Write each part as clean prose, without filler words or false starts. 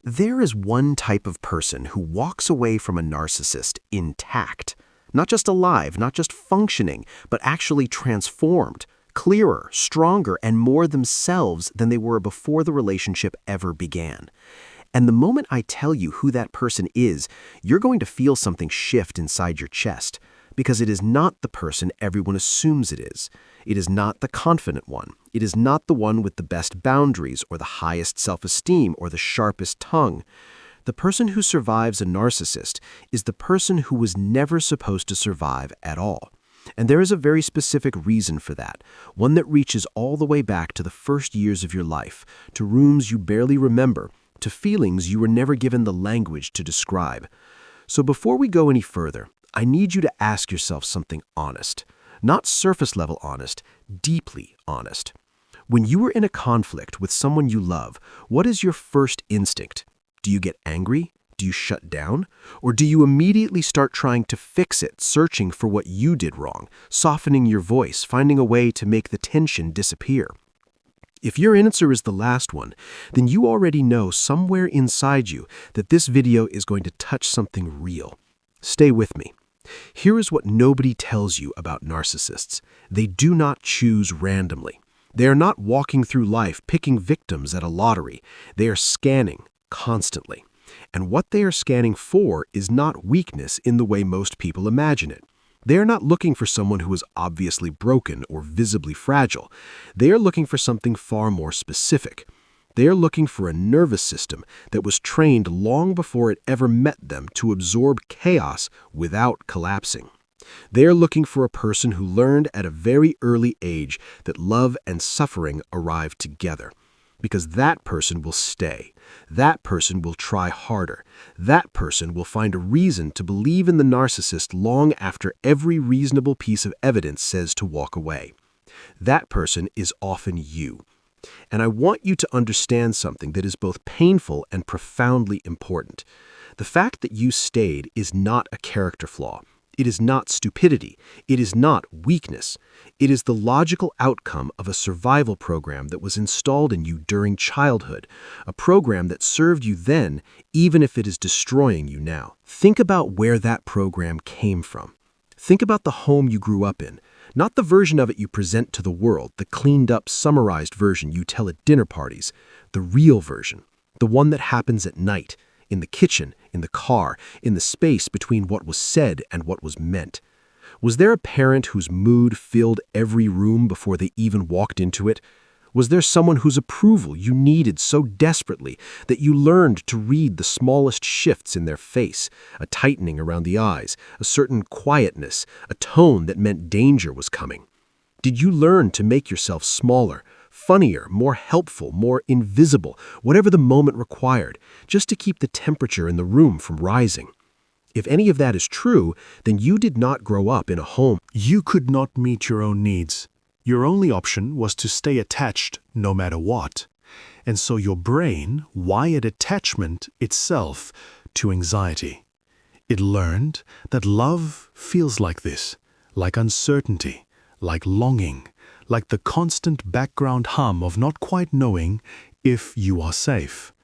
There is one type of person who walks away from a narcissist intact. Not just alive, not just functioning, but actually transformed, clearer, stronger, and more themselves than they were before the relationship ever began. And the moment I tell you who that person is, you're going to feel something shift inside your chest, because it is not the person everyone assumes it is. It is not the confident one. It is not the one with the best boundaries or the highest self-esteem or the sharpest tongue. The person who survives a narcissist is the person who was never supposed to survive at all. And there is a very specific reason for that, one that reaches all the way back to the first years of your life, to rooms you barely remember, to feelings you were never given the language to describe. So before we go any further, I need you to ask yourself something honest. Not surface-level honest, deeply honest. When you are in a conflict with someone you love, what is your first instinct? Do you get angry? Do you shut down? Or do you immediately start trying to fix it, searching for what you did wrong, softening your voice, finding a way to make the tension disappear? If your answer is the last one, then you already know somewhere inside you that this video is going to touch something real. Stay with me. Here is what nobody tells you about narcissists. They do not choose randomly. They are not walking through life picking victims at a lottery. They are scanning constantly. And what they are scanning for is not weakness in the way most people imagine it. They are not looking for someone who is obviously broken or visibly fragile. They are looking for something far more specific. They are looking for a nervous system that was trained long before it ever met them to absorb chaos without collapsing. They are looking for a person who learned at a very early age that love and suffering arrive together. Because that person will stay. That person will try harder. That person will find a reason to believe in the narcissist long after every reasonable piece of evidence says to walk away. That person is often you. And I want you to understand something that is both painful and profoundly important. The fact that you stayed is not a character flaw. It is not stupidity. It is not weakness. It is the logical outcome of a survival program that was installed in you during childhood, a program that served you then, even if it is destroying you now. Think about where that program came from. Think about the home you grew up in, not the version of it you present to the world, the cleaned-up, summarized version you tell at dinner parties, the real version, the one that happens at night, in the kitchen, in the car, in the space between what was said and what was meant. Was there a parent whose mood filled every room before they even walked into it? Was there someone whose approval you needed so desperately that you learned to read the smallest shifts in their face, a tightening around the eyes, a certain quietness, a tone that meant danger was coming? Did you learn to make yourself smaller, funnier, more helpful, more invisible, whatever the moment required, just to keep the temperature in the room from rising? If any of that is true, then you did not grow up in a home. You could not meet your own needs. Your only option was to stay attached no matter what. And so your brain wired attachment itself to anxiety. It learned that love feels like this, like uncertainty, like longing, like the constant background hum of not quite knowing if you are safe.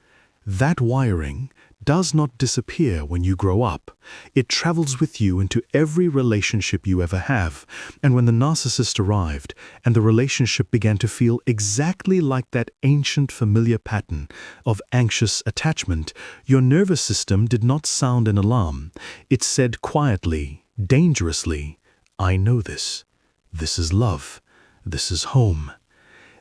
That wiring does not disappear when you grow up. It travels with you into every relationship you ever have. And when the narcissist arrived and the relationship began to feel exactly like that ancient familiar pattern of anxious attachment, your nervous system did not sound an alarm. It said quietly, dangerously, I know this. This is love. This is home.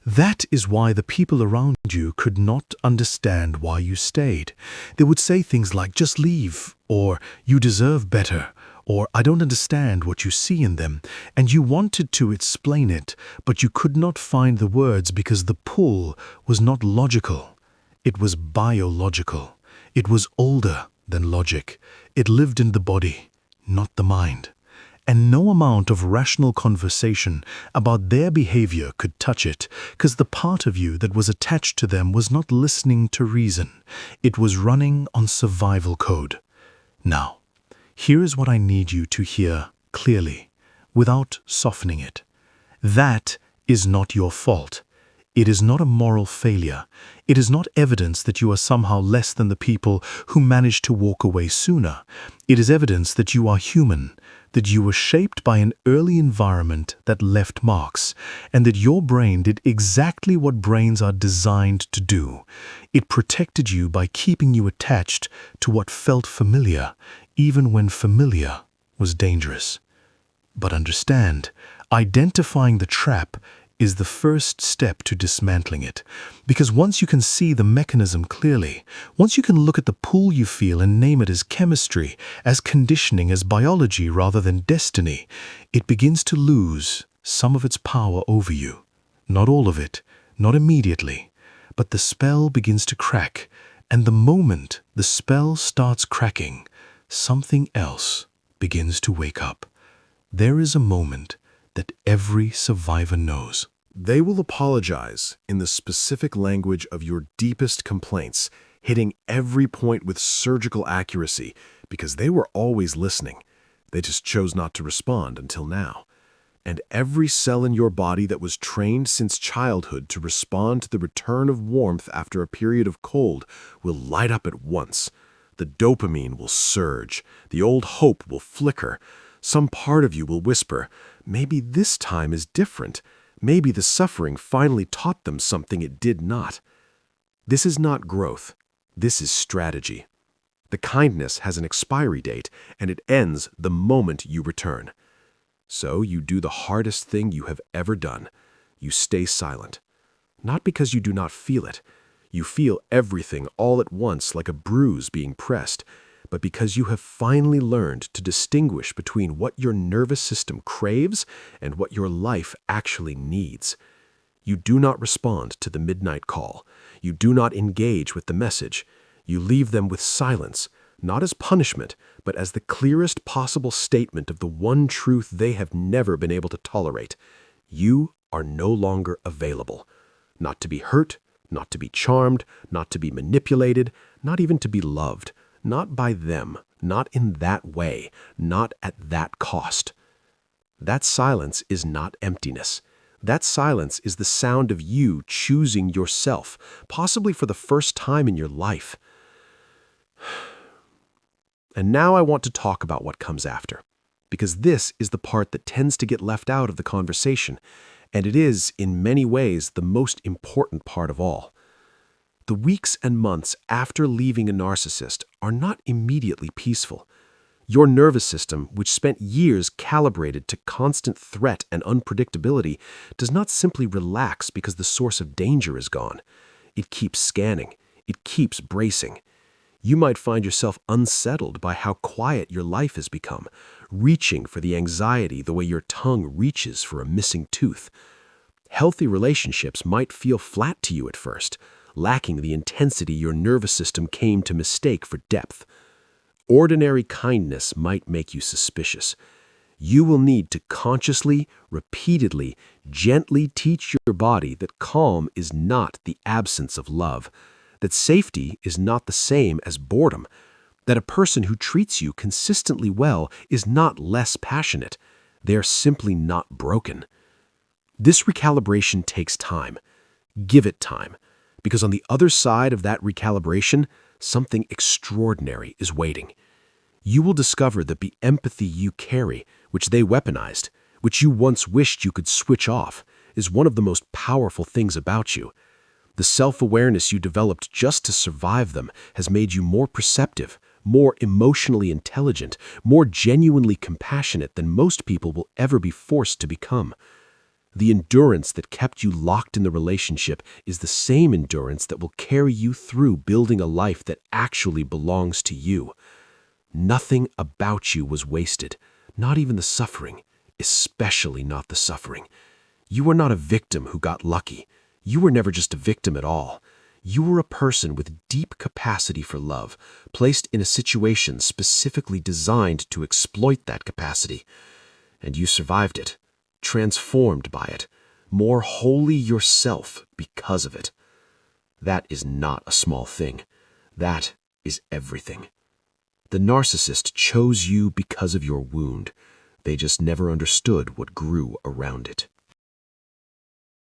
That is why the people around you could not understand why you stayed. They would say things like, just leave, or you deserve better, or I don't understand what you see in them. And you wanted to explain it, but you could not find the words because the pull was not logical. It was biological. It was older than logic. It lived in the body, not the mind. And no amount of rational conversation about their behavior could touch it, because the part of you that was attached to them was not listening to reason. It was running on survival code. Now, here is what I need you to hear clearly, without softening it. That is not your fault. It is not a moral failure. It is not evidence that you are somehow less than the people who managed to walk away sooner. It is evidence that you are human, that you were shaped by an early environment that left marks, and that your brain did exactly what brains are designed to do. It protected you by keeping you attached to what felt familiar, even when familiar was dangerous. But understand, identifying the trap is the first step to dismantling it. Because once you can see the mechanism clearly, once you can look at the pull you feel and name it as chemistry, as conditioning, as biology rather than destiny, it begins to lose some of its power over you. Not all of it, not immediately, but the spell begins to crack, and the moment the spell starts cracking, something else begins to wake up. There is a moment that every survivor knows. They will apologize in the specific language of your deepest complaints, hitting every point with surgical accuracy because they were always listening. They just chose not to respond until now. And every cell in your body that was trained since childhood to respond to the return of warmth after a period of cold will light up at once. The dopamine will surge. The old hope will flicker. Some part of you will whisper, maybe this time is different. Maybe the suffering finally taught them something it did not. This is not growth. This is strategy. The kindness has an expiry date, and it ends the moment you return. So you do the hardest thing you have ever done. You stay silent. Not because you do not feel it. You feel everything all at once like a bruise being pressed, but because you have finally learned to distinguish between what your nervous system craves and what your life actually needs. You do not respond to the midnight call. You do not engage with the message. You leave them with silence, not as punishment, but as the clearest possible statement of the one truth they have never been able to tolerate. You are no longer available. Not to be hurt, not to be charmed, not to be manipulated, not even to be loved. Not by them, not in that way, not at that cost. That silence is not emptiness. That silence is the sound of you choosing yourself, possibly for the first time in your life. And now I want to talk about what comes after, because this is the part that tends to get left out of the conversation, and it is, in many ways, the most important part of all. The weeks and months after leaving a narcissist are not immediately peaceful. Your nervous system, which spent years calibrated to constant threat and unpredictability, does not simply relax because the source of danger is gone. It keeps scanning. It keeps bracing. You might find yourself unsettled by how quiet your life has become, reaching for the anxiety the way your tongue reaches for a missing tooth. Healthy relationships might feel flat to you at first, lacking the intensity your nervous system came to mistake for depth. Ordinary kindness might make you suspicious. You will need to consciously, repeatedly, gently teach your body that calm is not the absence of love, that safety is not the same as boredom, that a person who treats you consistently well is not less passionate. They are simply not broken. This recalibration takes time. Give it time. Because on the other side of that recalibration, something extraordinary is waiting. You will discover that the empathy you carry, which they weaponized, which you once wished you could switch off, is one of the most powerful things about you. The self-awareness you developed just to survive them has made you more perceptive, more emotionally intelligent, more genuinely compassionate than most people will ever be forced to become. The endurance that kept you locked in the relationship is the same endurance that will carry you through building a life that actually belongs to you. Nothing about you was wasted, not even the suffering, especially not the suffering. You were not a victim who got lucky. You were never just a victim at all. You were a person with deep capacity for love, placed in a situation specifically designed to exploit that capacity. And you survived it. Transformed by it, more wholly yourself because of it. That is not a small thing. That is everything. The narcissist chose you because of your wound. They just never understood what grew around it.